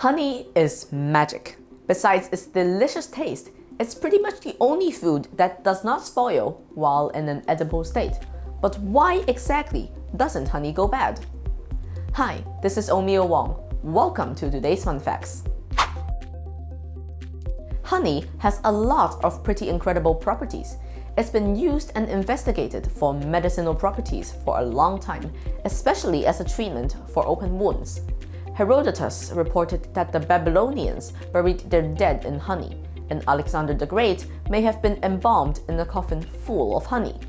Honey is magic. Besides its delicious taste, it's pretty much the only food that does not spoil while in an edible state. But why exactly doesn't honey go bad? Hi, this is Omio Wong. Welcome to today's Fun Facts. Honey has a lot of pretty incredible properties. It's been used and investigated for medicinal properties for a long time, especially as a treatment for open wounds. Herodotus reported that the Babylonians buried their dead in honey, and Alexander the Great may have been embalmed in a coffin full of honey.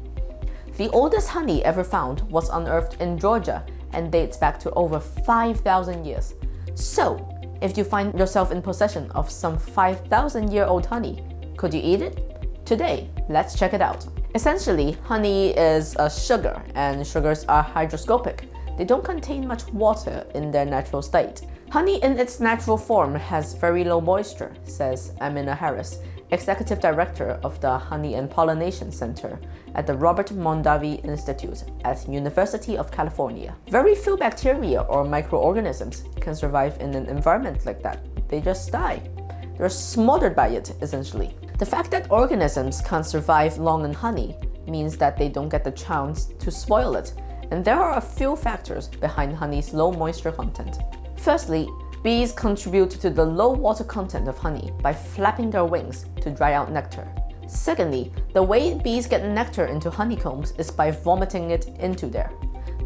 The oldest honey ever found was unearthed in Georgia and dates back to over 5,000 years. So, if you find yourself in possession of some 5,000-year-old honey, could you eat it? Today, let's check it out. Essentially, honey is a sugar, and sugars are hygroscopic. They don't contain much water in their natural state. Honey in its natural form has very low moisture, says Amina Harris, Executive Director of the Honey and Pollination Center at the Robert Mondavi Institute at University of California. Very few bacteria or microorganisms can survive in an environment like that. They just die. They're smothered by it, essentially. The fact that organisms can't survive long in honey means that they don't get the chance to spoil it, and there are a few factors behind honey's low moisture content. Firstly, bees contribute to the low water content of honey by flapping their wings to dry out nectar. Secondly, the way bees get nectar into honeycombs is by vomiting it into there.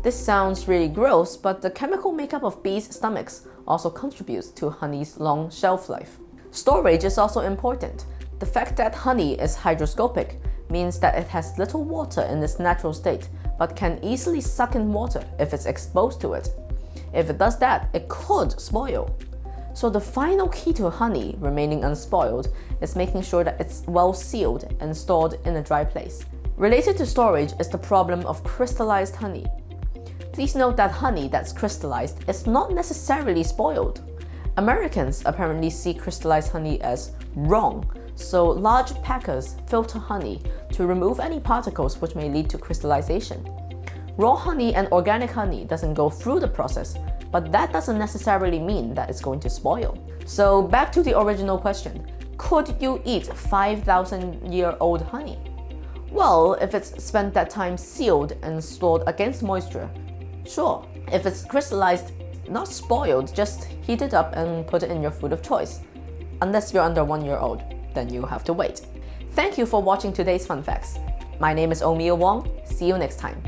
This sounds really gross, but the chemical makeup of bees' stomachs also contributes to honey's long shelf life. Storage is also important. The fact that honey is hygroscopic means that it has little water in its natural state, but can easily suck in water if it's exposed to it. If it does that, it could spoil. So the final key to honey remaining unspoiled is making sure that it's well sealed and stored in a dry place. Related to storage is the problem of crystallized honey. Please note that honey that's crystallized is not necessarily spoiled. Americans apparently see crystallized honey as wrong, so large packers filter honey to remove any particles which may lead to crystallization. Raw honey and organic honey doesn't go through the process, but that doesn't necessarily mean that it's going to spoil. So back to the original question, could you eat 5,000-year-old honey? Well, if it's spent that time sealed and stored against moisture, sure. If it's crystallized, not spoiled, just heat it up and put it in your food of choice. Unless you're under 1 year old, then you have to wait. Thank you for watching today's Fun Facts. My name is Omio Wong. See you next time.